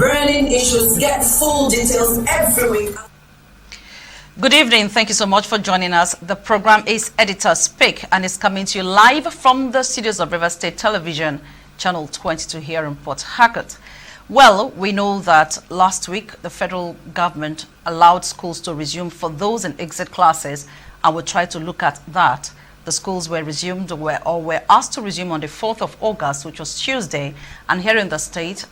burning issues. Get full details every week. Good evening. Thank you so much for joining us. The program is Editor Speak and is coming to you live from the studios of River State Television, Channel 22 here in Port Harcourt. Well, we know that last week the federal government allowed schools to resume for those in exit classes, and we'll try to look at that. The schools were resumed or were asked to resume on the 4th of August, which was Tuesday, and here in the state,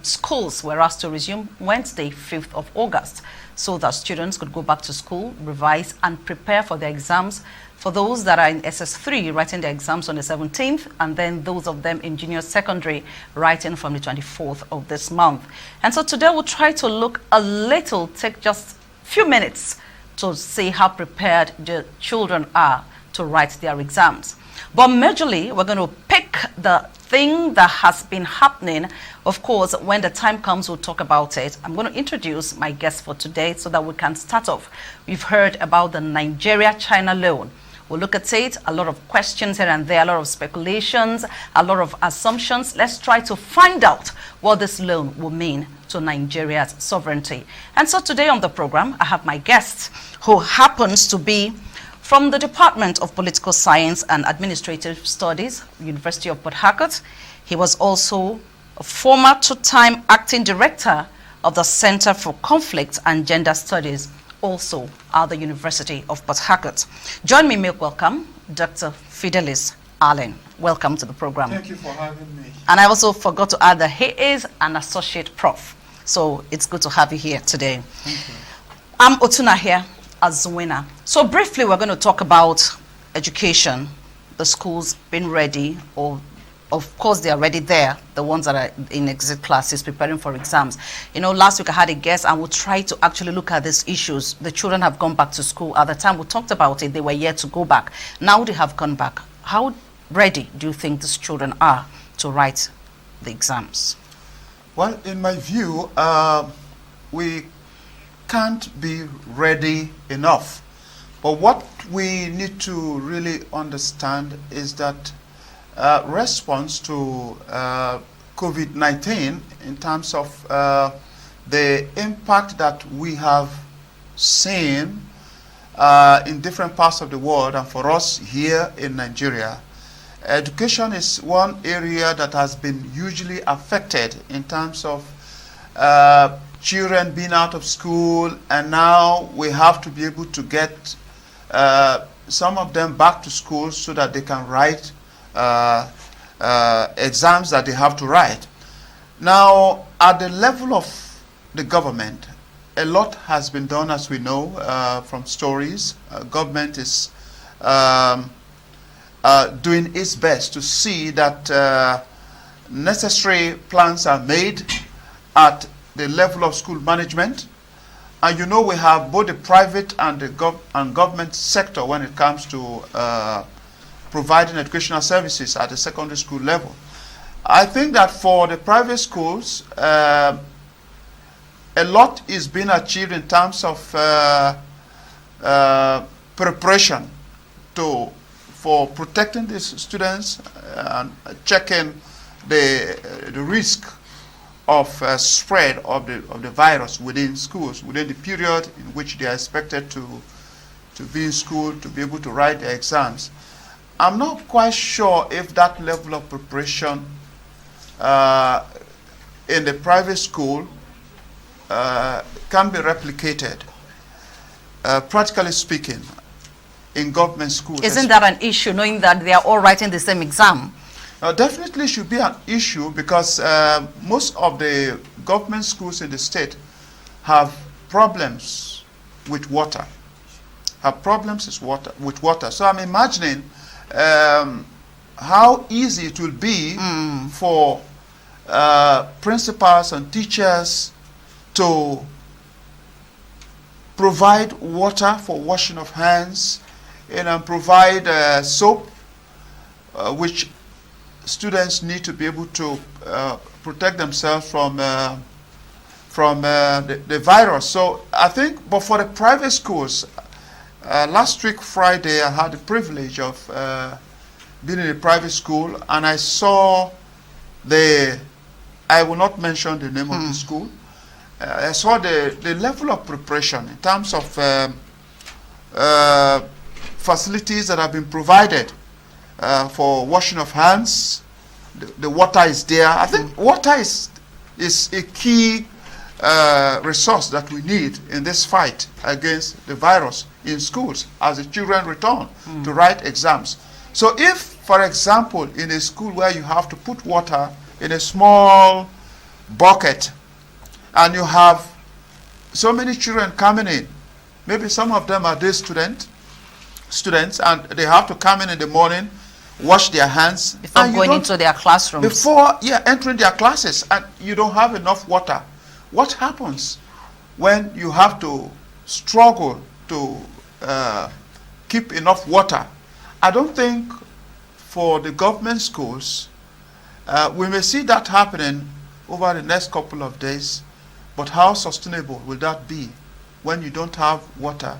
schools were asked to resume Wednesday, 5th of August, so that students could go back to school, revise, and prepare for their exams. For those that are in SS3, writing their exams on the 17th, and then those of them in junior secondary, writing from the 24th of this month. And so today we'll try to look a little, take just a few minutes to see how prepared the children are to write their exams. But majorly, we're going to pick the thing that has been happening. Of course, when the time comes, we'll talk about it. I'm going to introduce my guest for today so that we can start off. We've heard about the Nigeria-China loan. We'll look at it, a lot of questions here and there, a lot of speculations, a lot of assumptions. Let's try to find out what this loan will mean to Nigeria's sovereignty. And so today on the program, I have my guest who happens to be from the Department of Political Science and Administrative Studies, University of Port Harcourt. He was also a former two-time acting director of the Center for Conflict and Gender Studies, also at the University of Port Harcourt. Join me, make welcome, Dr. Fidelis Allen. Welcome to the program. Thank you for having me. And I also forgot to add that he is an associate prof. So it's good to have you here today. Thank you. I'm Otuna here as winner. So briefly, we're going to talk about education, the schools being ready, or of course they are already there, the ones that are in exit classes preparing for exams. You know, last week I had a guest and we'll try to actually look at these issues. The children have gone back to school. At the time we talked about it, they were yet to go back. Now they have gone back. How ready do you think these children are to write the exams? Well, in my view, we can't be ready enough. But what we need to really understand is that response to COVID-19 in terms of the impact that we have seen in different parts of the world, and for us here in Nigeria, education is one area that has been hugely affected in terms of children being out of school, and now we have to be able to get some of them back to school so that they can write exams that they have to write. Now, at the level of the government, a lot has been done, as we know from stories. Government is doing its best to see that necessary plans are made at the level of school management. And you know, we have both the private and the government sector when it comes to providing educational services at the secondary school level. I think that for the private schools, a lot is being achieved in terms of preparation for protecting these students and checking the risk of spread of the virus within schools, within the period in which they are expected to be in school, to be able to write their exams. I'm not quite sure if that level of preparation in the private school can be replicated, practically speaking, in government schools. Isn't that an issue, knowing that they are all writing the same exam? Definitely should be an issue, because most of the government schools in the state have problems with water. With water. So I'm imagining how easy it will be for principals and teachers to provide water for washing of hands, and provide soap, which students need to be able to protect themselves from the virus. So I think, but for the private schools, last week Friday I had the privilege of being in a private school, and I saw I will not mention the name of the school, I saw the level of preparation in terms of facilities that have been provided for washing of hands. The water is there. I think water is a key resource that we need in this fight against the virus in schools as the children return to write exams. So if, for example, in a school where you have to put water in a small bucket and you have so many children coming in, maybe some of them are day students and they have to come in the morning, wash their hands before going into their classrooms. Before entering their classes, and you don't have enough water. What happens when you have to struggle to keep enough water? I don't think for the government schools, we may see that happening over the next couple of days, but how sustainable will that be when you don't have water?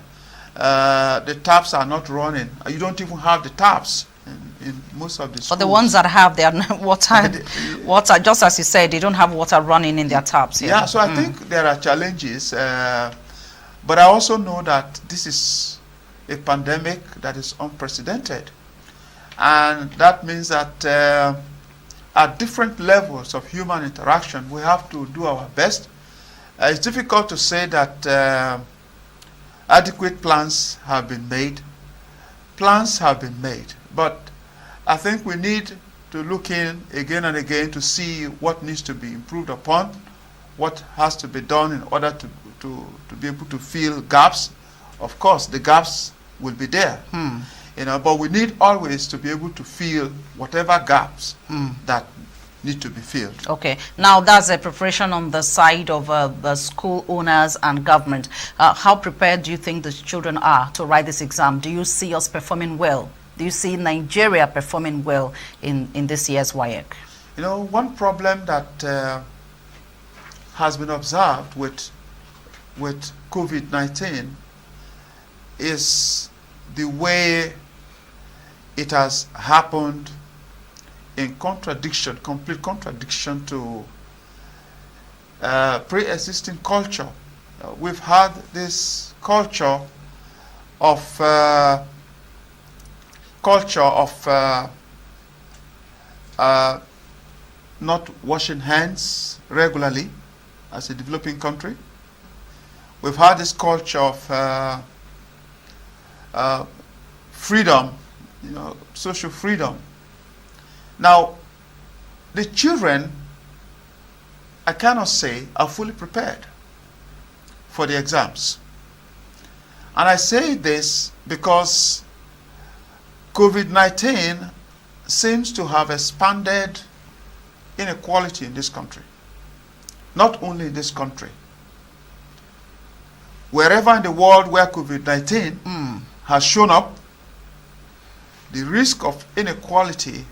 The taps are not running. You don't even have the taps in most of the schools. But the ones that have their water, just as you said, they don't have water running in their taps. Yeah, so I think there are challenges, but I also know that this is a pandemic that is unprecedented, and that means that at different levels of human interaction, we have to do our best. It's difficult to say that adequate plans have been made. Plans have been made, but I think we need to look in again and again to see what needs to be improved upon, what has to be done in order to be able to fill gaps. Of course, the gaps will be there, but we need always to be able to fill whatever gaps that need to be filled. Okay, now that's a preparation on the side of the school owners and government. How prepared do you think the children are to write this exam? Do you see us performing well? Do you see Nigeria performing well in this year's WAEC? You know, one problem that has been observed with COVID-19 is the way it has happened in contradiction, complete contradiction to pre-existing culture. We've had this culture of not washing hands regularly as a developing country. We've had this culture of freedom, social freedom. Now, the children, I cannot say, are fully prepared for the exams. And I say this because COVID-19 seems to have expanded inequality in this country. Not only in this country. Wherever in the world where COVID-19 has shown up, the risk of inequality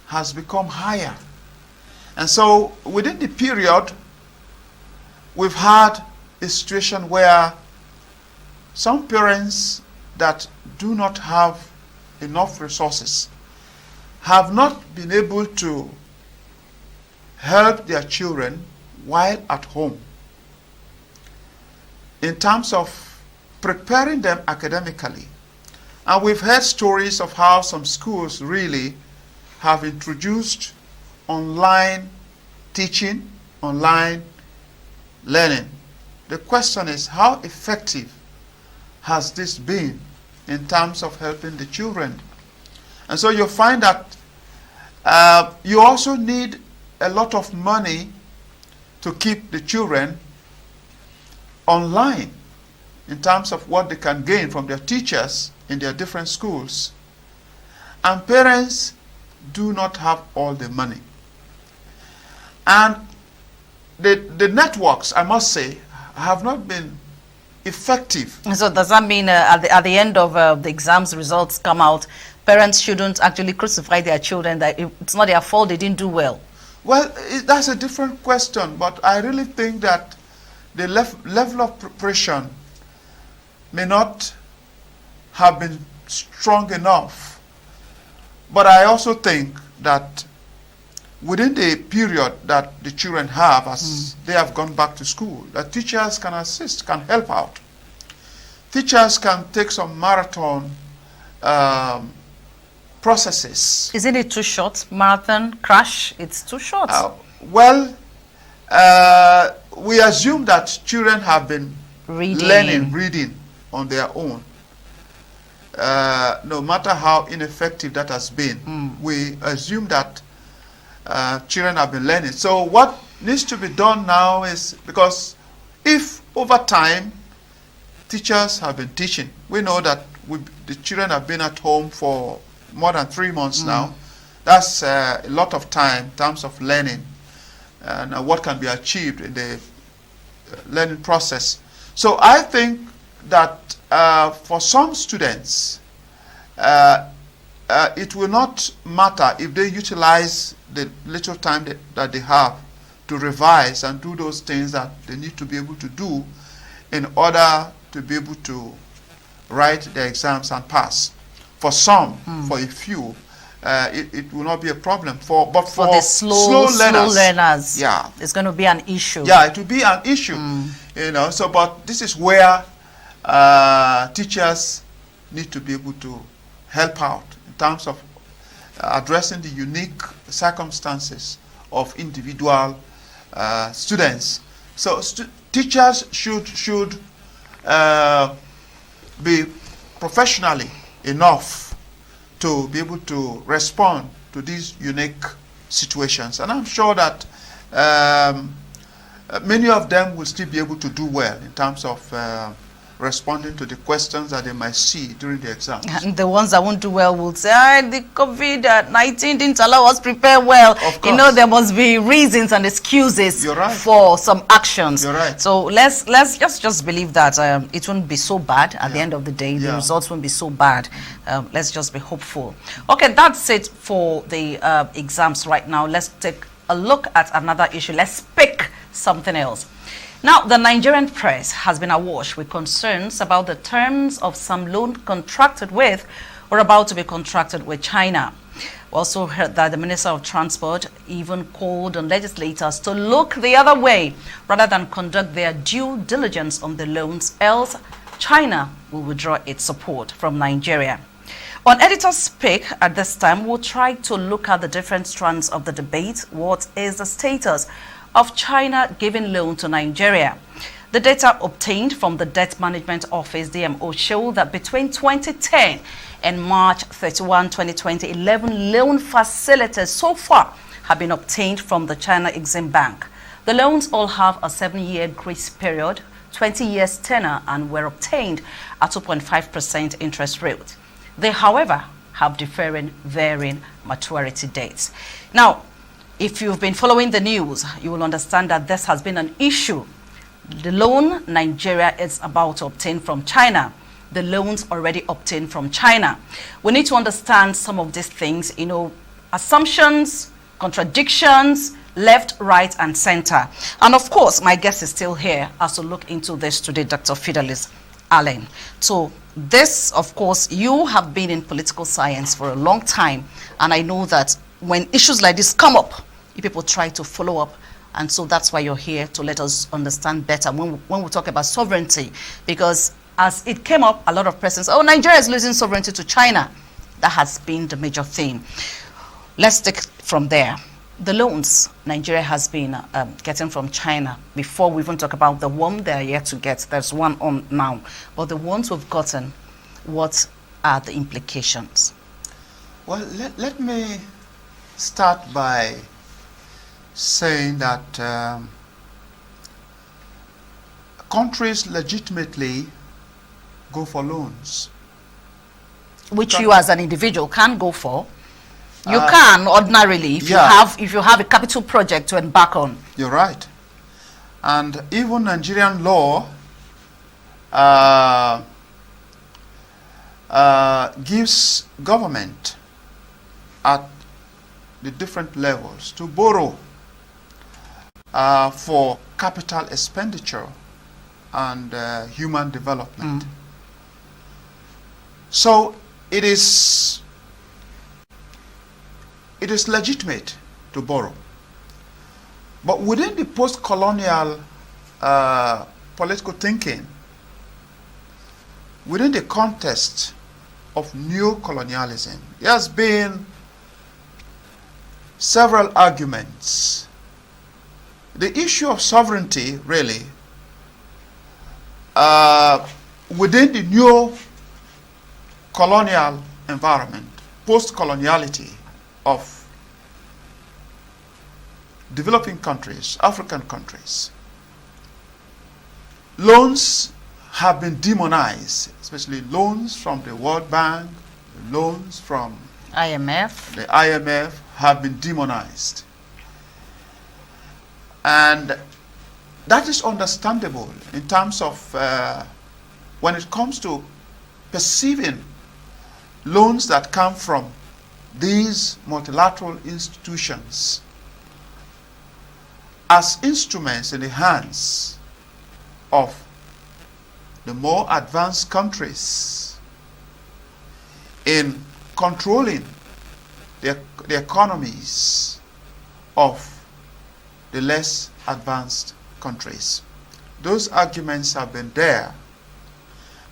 has become higher. And so within the period, we've had a situation where some parents that do not have enough resources have not been able to help their children while at home in terms of preparing them academically. And we've heard stories of how some schools really have introduced online teaching, online learning. The question is, how effective has this been in terms of helping the children? And so you'll find that you also need a lot of money to keep the children online in terms of what they can gain from their teachers in their different schools. And parents do not have all the money. And the networks, I must say, have not been effective. So does that mean at the end of the exams results come out, parents shouldn't actually crucify their children that it's not their fault they didn't do well? Well, that's a different question, but I really think that the level of preparation may not have been strong enough. But I also think that within the period that the children have as they have gone back to school, the teachers can assist, can help out. Teachers can take some marathon processes. Isn't it too short? Marathon crash, it's too short. Well, we assume that children have been reading on their own. No matter how ineffective that has been, we assume that children have been learning. So what needs to be done now is, because if over time teachers have been teaching, we know that the children have been at home for more than 3 months now. That's a lot of time in terms of learning and what can be achieved in the learning process. So I think that for some students, it will not matter if they utilize the little time that they have to revise and do those things that they need to be able to do in order to be able to write their exams and pass. For some, for a few, it will not be a problem. But for the slow learners, yeah, it's going to be an issue. Yeah, it will be an issue. You know. So, but this is where teachers need to be able to help out in terms of addressing the unique circumstances of individual students. So teachers should be professionally enough to be able to respond to these unique situations. And I'm sure that many of them will still be able to do well in terms of responding to the questions that they might see during the exams. And the ones that won't do well will say, the COVID-19 didn't allow us prepare well. Of course. You know, there must be reasons and excuses for some actions. You're right. So let's just believe that it won't be so bad at the end of the day. The results won't be so bad. Let's just be hopeful. Okay, that's it for the exams right now. Let's take a look at another issue. Let's pick something else. Now, the Nigerian press has been awash with concerns about the terms of some loan contracted with or about to be contracted with China. We also heard that the Minister of Transport even called on legislators to look the other way rather than conduct their due diligence on the loans, else China will withdraw its support from Nigeria. On Editor's Speak at this time, we'll try to look at the different strands of the debate. What is the status of China giving loan to Nigeria? The data obtained from the Debt Management Office, DMO, show that between 2010 and March 31, 2020, 11 loan facilities so far have been obtained from the China Exim Bank. The loans all have a 7-year grace period, 20 years tenor, and were obtained at 2.5% interest rate. They, however, have varying maturity dates. Now, if you've been following the news, you will understand that this has been an issue. The loan Nigeria is about to obtain from China, the loans already obtained from China. We need to understand some of these things, you know, assumptions, contradictions, left, right, and center. And of course, my guest is still here as to look into this today, Dr. Fidelis Allen. So this, of course, you have been in political science for a long time, and I know that when issues like this come up, people try to follow up, and so that's why you're here, to let us understand better when we talk about sovereignty. Because as it came up, a lot of persons, oh, Nigeria is losing sovereignty to China. That has been the major theme. Let's take it from there. The loans Nigeria has been getting from China, before we even talk about the one they are yet to get, there's one on now, but the ones we've gotten, what are the implications? Well, let me start by saying that countries legitimately go for loans. Which you as an individual can go for. You can ordinarily if you have a capital project to embark on. You're right. And even Nigerian law gives government at the different levels to borrow for capital expenditure and human development. So it is legitimate to borrow. But within the post-colonial political thinking, within the context of neo-colonialism, there has been several arguments. The issue of sovereignty, really, within the neo-colonial environment, post-coloniality of developing countries, African countries, loans have been demonized, especially loans from the World Bank, loans from IMF. the IMF have been demonized. And that is understandable in terms of when it comes to perceiving loans that come from these multilateral institutions as instruments in the hands of the more advanced countries in controlling the economies of the less advanced countries. Those arguments have been there.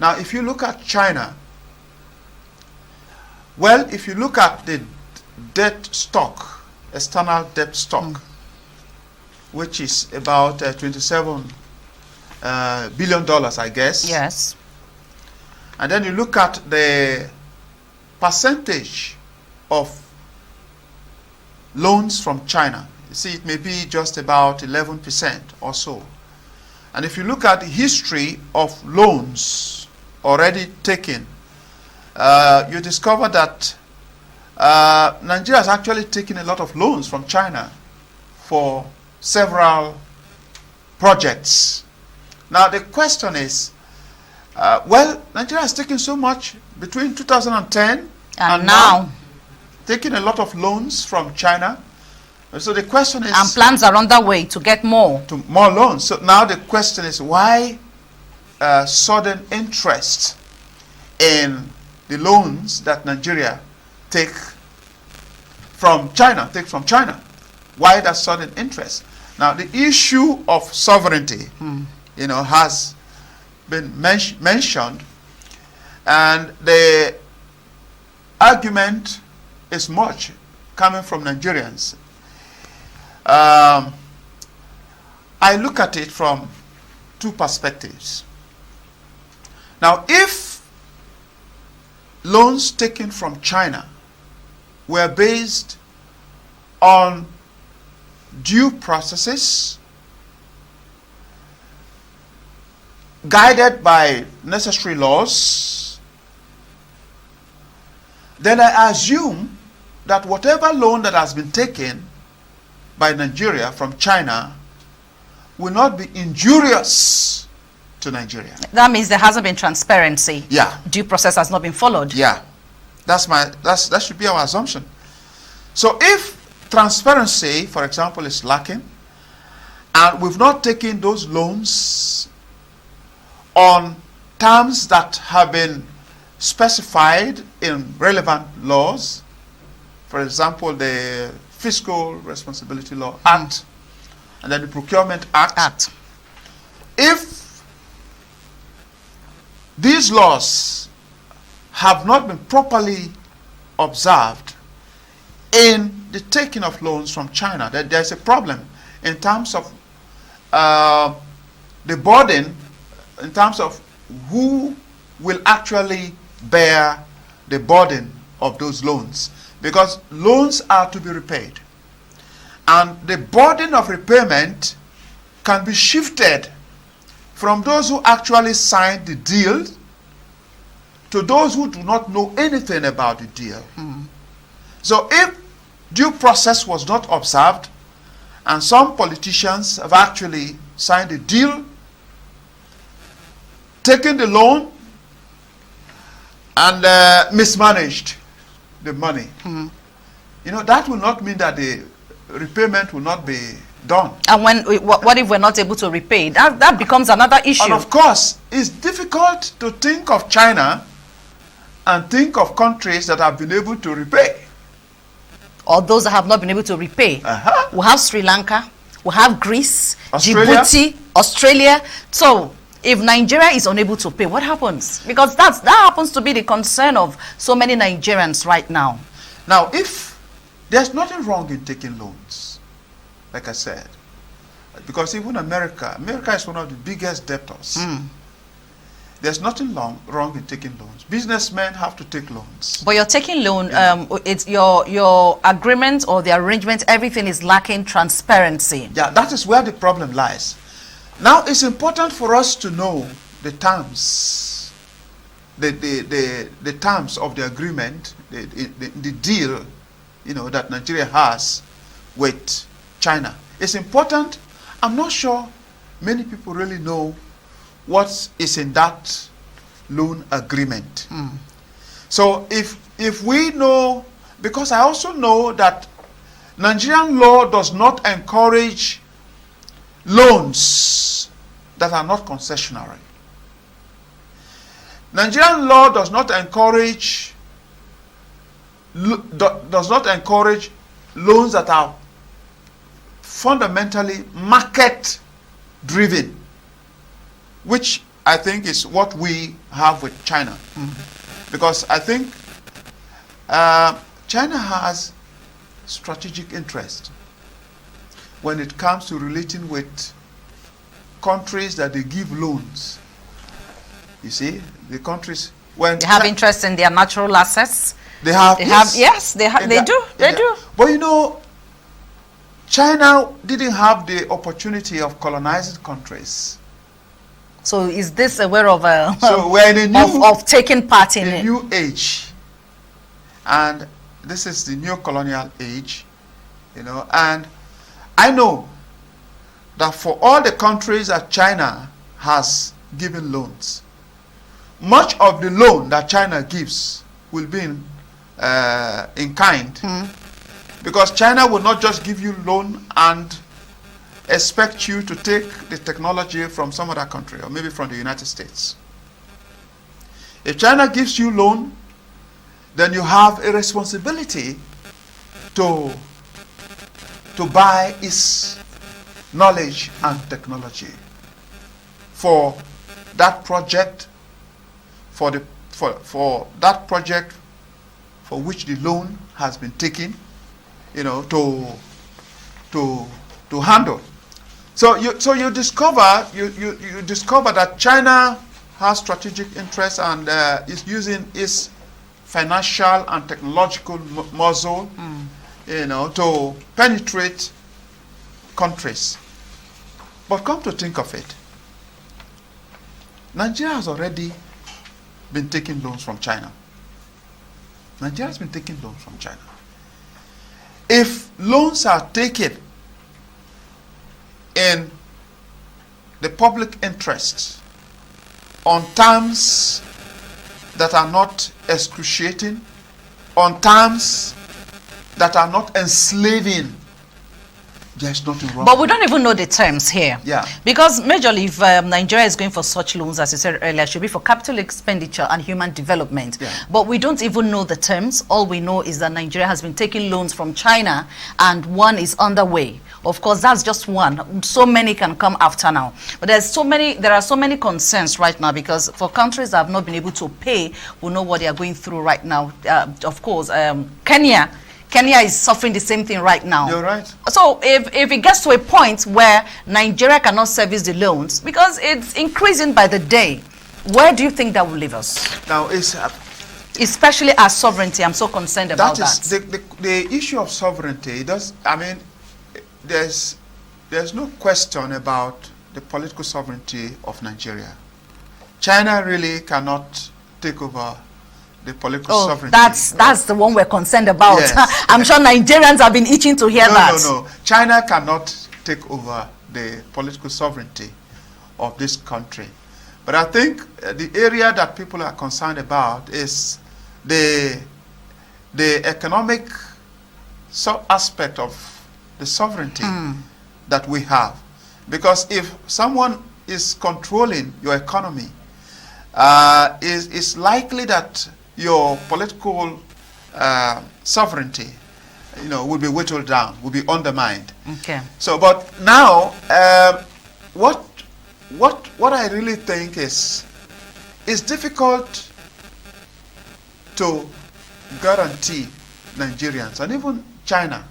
Now, if you look at China, well, if you look at the debt stock, external debt stock, which is about $27 billion, I guess. Yes. And then you look at the percentage of loans from China. You see, it may be just about 11% or so. And if you look at the history of loans already taken, you discover that Nigeria has actually taken a lot of loans from China for several projects. Now the question is, well, Nigeria has taken so much between 2010 and now, taking a lot of loans from China. So the question is, and plans are underway to get more. To more loans. So now the question is, why sudden interest in the loans that Nigeria take from China? Why that sudden interest? Now the issue of sovereignty, has been mentioned, and the argument is much coming from Nigerians. I look at it from two perspectives. Now, if loans taken from China were based on due processes, guided by necessary laws, then I assume that whatever loan that has been taken by Nigeria from China will not be injurious to Nigeria. That means there hasn't been transparency. Yeah. Due process has not been followed. Yeah. That should be our assumption. So if transparency, for example, is lacking, and we've not taken those loans on terms that have been specified in relevant laws, for example, the Fiscal Responsibility Law Act, and then the Procurement Act. If these laws have not been properly observed in the taking of loans from China, that there's a problem in terms of the burden, in terms of who will actually bear the burden of those loans, because loans are to be repaid, and the burden of repayment can be shifted from those who actually signed the deal to those who do not know anything about the deal. So if due process was not observed, and some politicians have actually signed a deal, taken the loan, and mismanaged the money, that will not mean that the repayment will not be done. And what if we're not able to repay? That becomes another issue. And of course, it's difficult to think of China and think of countries that have been able to repay. or those that have not been able to repay. We have Sri Lanka, we have Greece, Australia. Djibouti, Australia. So if Nigeria is unable to pay, what happens? Because that happens to be the concern of so many Nigerians right now. Now, if there's nothing wrong in taking loans, like I said, because even America is one of the biggest debtors. There's nothing wrong in taking loans. Businessmen have to take loans. But you're taking loan, it's your agreement or the arrangement, everything is lacking transparency. Yeah, that is where the problem lies. Now, it's important for us to know the terms, the terms of the agreement, the deal, that Nigeria has with China. It's important. I'm not sure many people really know what is in that loan agreement. So if we know, because I also know that Nigerian law does not encourage loans that are not concessionary. Nigerian law does not encourage loans that are fundamentally market driven, which I think is what we have with China. Because I think China has strategic interest when it comes to relating with countries that they give loans. You see, the countries when They have interest in their natural assets. they have They yes, do. They do. But China didn't have the opportunity of colonizing countries. So is this aware of So we're in a new of taking part in a it? new age, and this is the new colonial age, and I know that for all the countries that China has given loans, much of the loan that China gives will be in kind, because China will not just give you loan and expect you to take the technology from some other country or maybe from the United States. If China gives you loan, then you have a responsibility to buy its knowledge and technology for that project, for that project for which the loan has been taken, to handle. So you discover that China has strategic interests and is using its financial and technological muscle, to penetrate countries. But come to think of it, Nigeria has already been taking loans from China. Nigeria has been taking loans from China. If loans are taken in the public interest on terms that are not excruciating, on terms that are not enslaving, there's nothing wrong. But we don't even know the terms here. Yeah. Because majorly, if Nigeria is going for such loans, as you said earlier, it should be for capital expenditure and human development. Yeah. But we don't even know the terms. All we know is that Nigeria has been taking loans from China, and one is underway. Of course, that's just one. So many can come after now. But there are so many concerns right now, because for countries that have not been able to pay, we know what they are going through right now. Of course, Kenya is suffering the same thing right now. You're right. So if it gets to a point where Nigeria cannot service the loans, because it's increasing by the day, where do you think that will leave us? Now, it's Especially our sovereignty, I'm so concerned about that. The issue of sovereignty. There's no question about the political sovereignty of Nigeria. China really cannot take over the political sovereignty. That's the one we're concerned about. Yes. I'm sure Nigerians have been itching to hear that. No. China cannot take over the political sovereignty of this country. But I think the area that people are concerned about is the economic aspect of the sovereignty that we have. Because if someone is controlling your economy, it's likely that your political sovereignty will be whittled down, will be undermined. Okay. So, but now, what I really think is, it's difficult to guarantee Nigerians and even China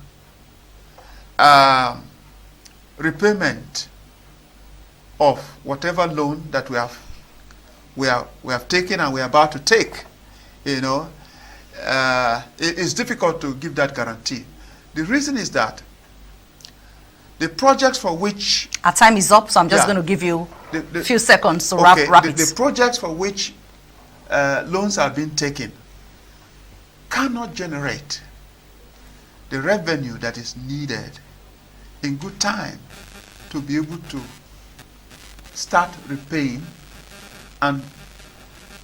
repayment of whatever loan that we have taken and we are about to take. It's difficult to give that guarantee. The reason is that the projects for which our time is up, so I'm just going to give you a few seconds to wrap it. The projects for which loans are being taken cannot generate the revenue that is needed in good time to be able to start repaying and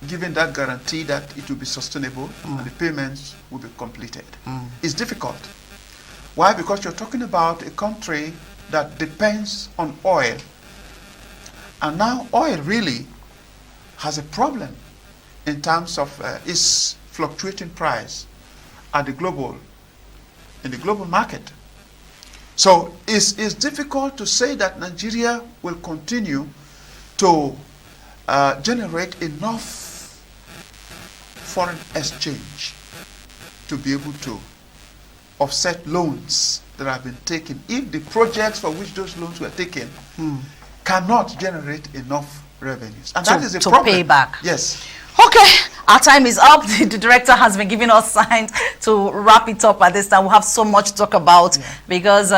giving that guarantee that it will be sustainable and the payments will be completed. It's difficult. Why? Because you're talking about a country that depends on oil. And now oil really has a problem in terms of its fluctuating price at in the global market. So it's difficult to say that Nigeria will continue to generate enough foreign exchange to be able to offset loans that have been taken if the projects for which those loans were taken cannot generate enough revenues. And that is a problem. To pay back. Yes. Okay, our time is up. The director has been giving us signs to wrap it up at this time. We have so much to talk about because,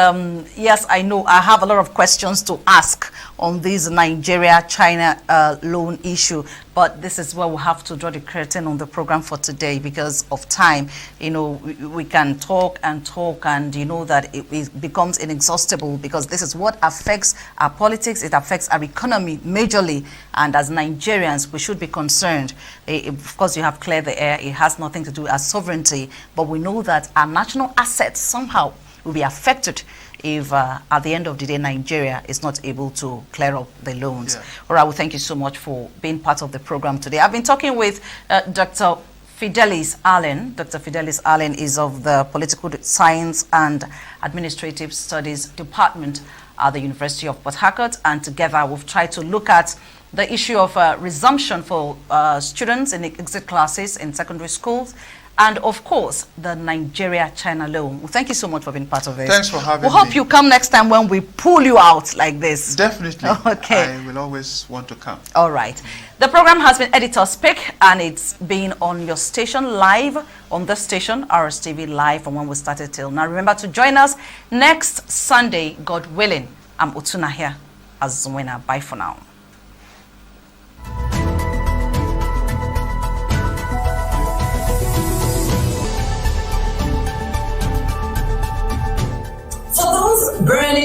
yes, I know I have a lot of questions to ask on this Nigeria-China loan issue. But this is where we have to draw the curtain on the program for today because of time. We can talk and talk and you know that it becomes inexhaustible because this is what affects our politics, it affects our economy majorly. And as Nigerians, we should be concerned. Of course, you have cleared the air. It has nothing to do with our sovereignty. But we know that our national assets somehow will be affected if at the end of the day Nigeria is not able to clear up the loans. All right, well, thank you so much for being part of the program today. I've been talking with Dr. Fidelis Allen. Dr. Fidelis Allen is of the Political Science and Administrative Studies Department at the University of Port Harcourt, and together we've tried to look at the issue of resumption for students in exit classes in secondary schools, and of course, the Nigeria-China loan. Well, thank you so much for being part of this. Thanks for having me. We hope you come next time when we pull you out like this. Definitely. Okay. I will always want to come. All right. The program has been Editor Speak, and it's been on your station live, on the station, RSTV Live, from when we started till now. Remember to join us next Sunday, God willing. I'm Utuna here as Zwena. Bye for now. For those burning